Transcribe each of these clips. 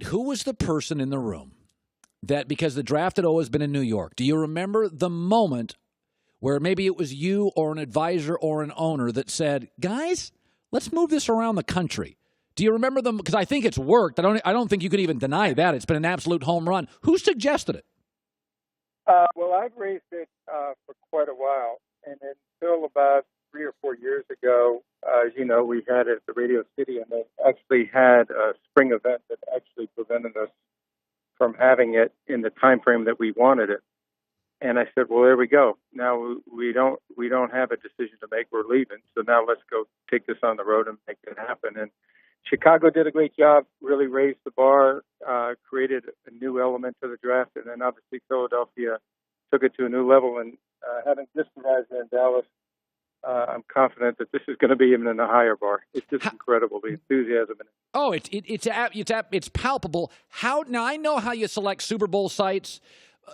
who was the person in the room that, because the draft had always been in New York, do you remember the moment where maybe it was you or an advisor or an owner that said, guys, let's move this around the country? Do you remember them? Because I think it's worked. I don't think you could even deny that. It's been an absolute home run. Who suggested it? Well, I've raised it for quite a while, and until about 3 or 4 years ago, as you know, we had it at the Radio City, and they actually had a spring event that actually prevented us from having it in the time frame that we wanted it. And I said, well, there we go. Now we don't have a decision to make. We're leaving, so now let's go take this on the road and make it happen. And Chicago did a great job, really raised the bar, created a new element to the draft, and then obviously Philadelphia took it to a new level. And having just arrived in Dallas, I'm confident that this is going to be even in a higher bar. It's just incredible, the enthusiasm in it. Oh, it's palpable. Now I know how you select Super Bowl sites.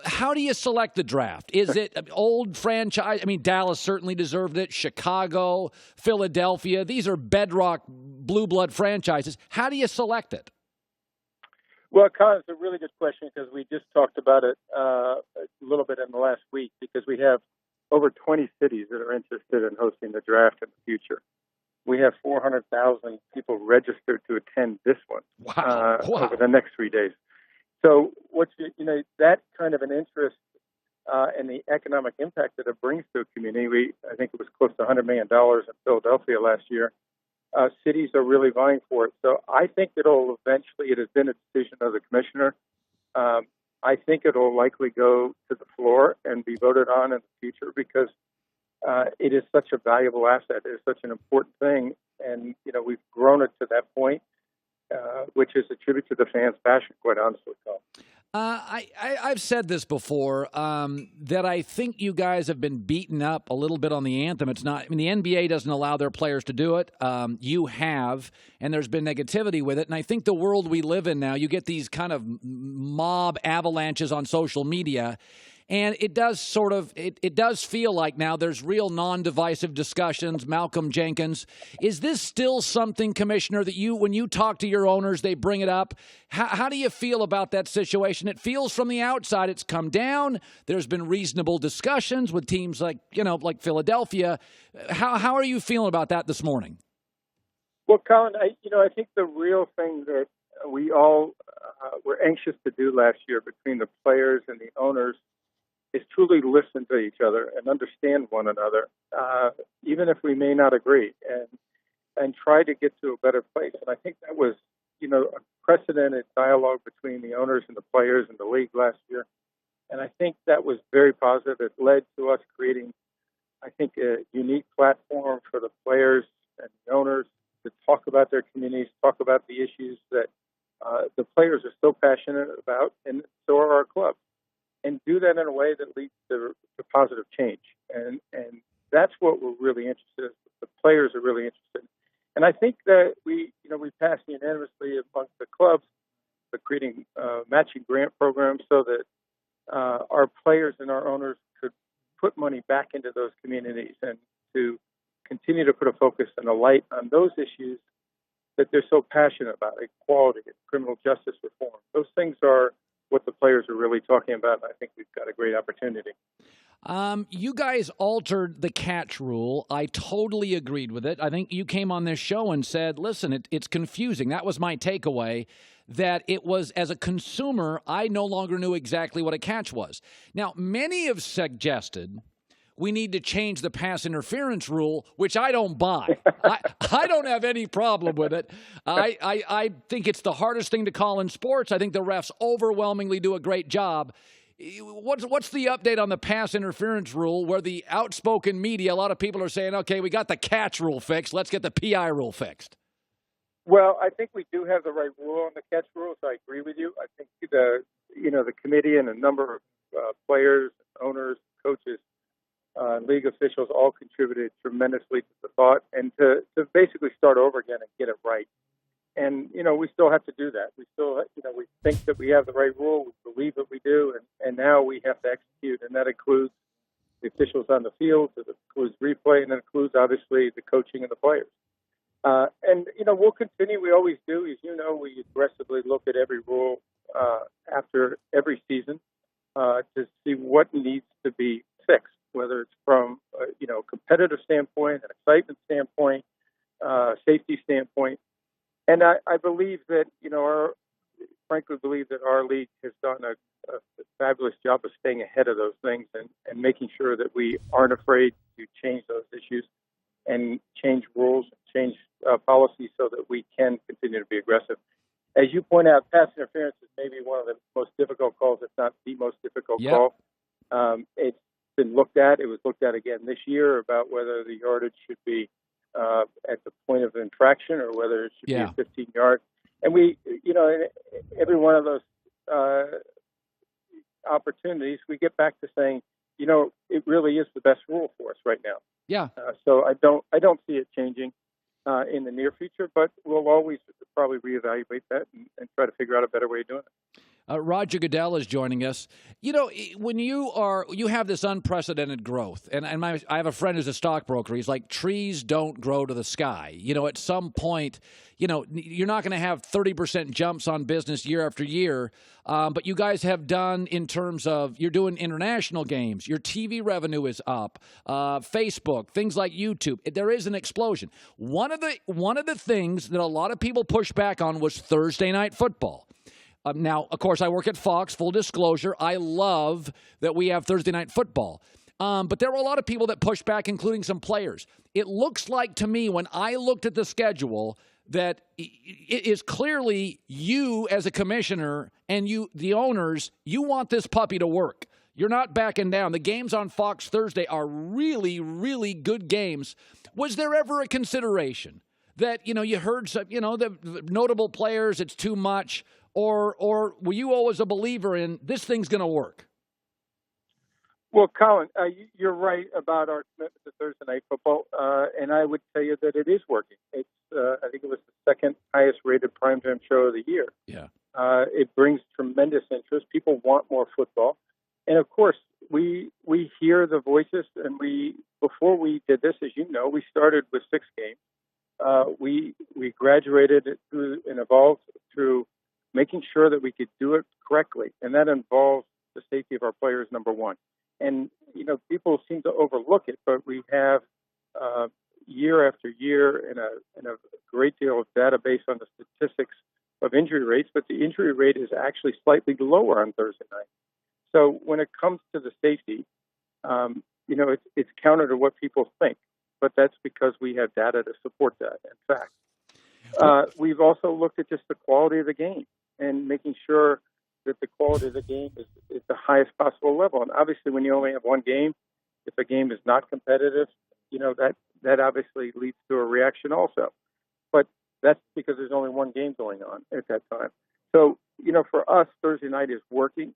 How do you select the draft? Is it old franchise? I mean, Dallas certainly deserved it. Chicago, Philadelphia, these are bedrock blue blood franchises. How do you select it? Well, Colin, it's a really good question because we just talked about it a little bit in the last week because we have over 20 cities that are interested in hosting the draft in the future. We have 400,000 people registered to attend this one over the next 3 days. So that kind of an interest and the economic impact that it brings to a community, I think it was close to $100 million in Philadelphia last year. Cities are really vying for it. So I think it has been a decision of the commissioner. I think it'll likely go to the floor and be voted on in the future because it is such a valuable asset. It is such an important thing. And, we've grown it to that point. Which is a tribute to the fans' passion, quite honestly. I've said this before, that I think you guys have been beaten up a little bit on the anthem. It's not, the NBA doesn't allow their players to do it. You have, and there's been negativity with it. And I think the world we live in now, you get these kind of mob avalanches on social media. And it does it does feel like now there's real non-divisive discussions. Malcolm Jenkins, is this still something, Commissioner, that when you talk to your owners, they bring it up? How do you feel about that situation? It feels from the outside it's come down. There's been reasonable discussions with teams like Philadelphia. How are you feeling about that this morning? Well, Colin, I think the real thing that we all were anxious to do last year between the players and the owners is truly listen to each other and understand one another, even if we may not agree, and try to get to a better place. And I think that was, a precedented dialogue between the owners and the players in the league last year. And I think that was very positive. It led to us creating, I think, a unique platform for the players and the owners to talk about their communities, talk about the issues that the players are so passionate about, and so are our clubs. And do that in a way that leads to positive change. And that's what we're really interested in. The players are really interested in. And I think that we passed unanimously amongst the clubs for creating matching grant programs so that our players and our owners could put money back into those communities and to continue to put a focus and a light on those issues that they're so passionate about, equality, criminal justice reform. Those things are what the players are really talking about, and I think we've got a great opportunity. You guys altered the catch rule. I totally agreed with it. I think you came on this show and said, listen, it's confusing. That was my takeaway, that it was, as a consumer, I no longer knew exactly what a catch was. Now, many have suggested we need to change the pass interference rule, which I don't buy. I don't have any problem with it. I think it's the hardest thing to call in sports. I think the refs overwhelmingly do a great job. What's the update on the pass interference rule where the outspoken media, a lot of people are saying, okay, we got the catch rule fixed. Let's get the PI rule fixed. Well, I think we do have the right rule on the catch rule, so I agree with you. I think the committee and a number of players, owners, coaches, league officials all contributed tremendously to the thought and to basically start over again and get it right. And, we still have to do that. We still, we think that we have the right rule. We believe that we do. And now we have to execute. And that includes the officials on the field. It includes replay. And it includes, obviously, the coaching and the players. And, we'll continue. We always do. As you know, we aggressively look at every rule after every season to see what needs to be fixed, whether it's from, competitive standpoint, an excitement standpoint, safety standpoint. And I believe that, frankly believe that our league has done a fabulous job of staying ahead of those things and making sure that we aren't afraid to change those issues and change rules, change policies so that we can continue to be aggressive. As you point out, pass interference is maybe one of the most difficult calls, if not the most difficult call. It's been looked at. It was looked at again this year about whether the yardage should be at the point of infraction or whether it should be a 15-yard. And we, every one of those opportunities, we get back to saying, it really is the best rule for us right now. Yeah. So I don't see it changing in the near future, but we'll always probably reevaluate that and try to figure out a better way of doing it. Roger Goodell is joining us. When you have this unprecedented growth, and I have a friend who's a stockbroker. He's like, trees don't grow to the sky. At some point, you're not going to have 30% jumps on business year after year. But you guys have done in terms of you're doing international games. Your TV revenue is up. Facebook, things like YouTube. There is an explosion. One of the things that a lot of people pushed back on was Thursday night football. Now, of course, I work at Fox, full disclosure. I love that we have Thursday night football. But there were a lot of people that pushed back, including some players. It looks like to me when I looked at the schedule that it is clearly you as a commissioner and you, the owners, you want this puppy to work. You're not backing down. The games on Fox Thursday are really, really good games. Was there ever a consideration that, you heard some, the notable players, it's too much? Or were you always a believer in this thing's going to work? Well, Colin, you're right about our commitment to Thursday night football, and I would tell you that it is working. It's I think it was the second highest rated primetime show of the year. Yeah, it brings tremendous interest. People want more football, and of course, we hear the voices. And before we did this, as you know, we started with 6 games. We graduated through and evolved through making sure that we could do it correctly, and that involves the safety of our players, number one. And, people seem to overlook it, but we have year after year and a great deal of database on the statistics of injury rates, but the injury rate is actually slightly lower on Thursday night. So when it comes to the safety, it's counter to what people think, but that's because we have data to support that, in fact. We've also looked at just the quality of the game and making sure that the quality of the game is the highest possible level. And obviously, when you only have one game, if a game is not competitive, that obviously leads to a reaction also. But that's because there's only one game going on at that time. So, for us, Thursday night is working.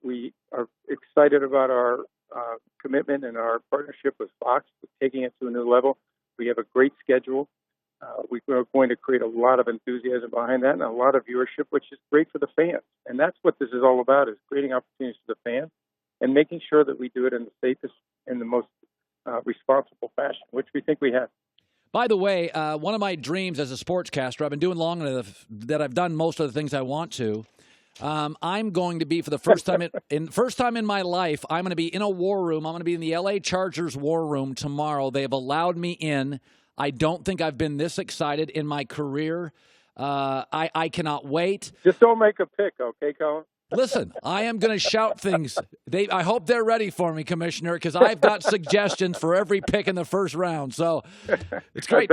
We are excited about our commitment and our partnership with Fox, taking it to a new level. We have a great schedule. We're going to create a lot of enthusiasm behind that and a lot of viewership, which is great for the fans. And that's what this is all about, is creating opportunities for the fans and making sure that we do it in the safest and the most responsible fashion, which we think we have. By the way, one of my dreams as a sportscaster, I've been doing long enough that I've done most of the things I want to. I'm going to be, for the first time in my life, I'm going to be in a war room. I'm going to be in the LA Chargers war room tomorrow. They've allowed me in. I don't think I've been this excited in my career. I cannot wait. Just don't make a pick, okay, Colin? Listen, I am going to shout things. I hope they're ready for me, Commissioner, because I've got suggestions for every pick in the first round. So it's great.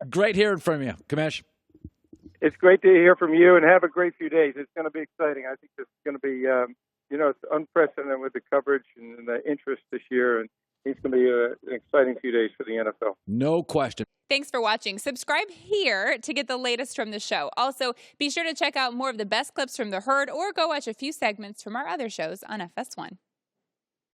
Great hearing from you, Commish. It's great to hear from you, and have a great few days. It's going to be exciting. I think this is going to be, it's unprecedented with the coverage and the interest this year, and it's going to be an exciting few days for the NFL. No question. Thanks for watching. Subscribe here to get the latest from the show. Also, be sure to check out more of the best clips from The Herd or go watch a few segments from our other shows on FS1.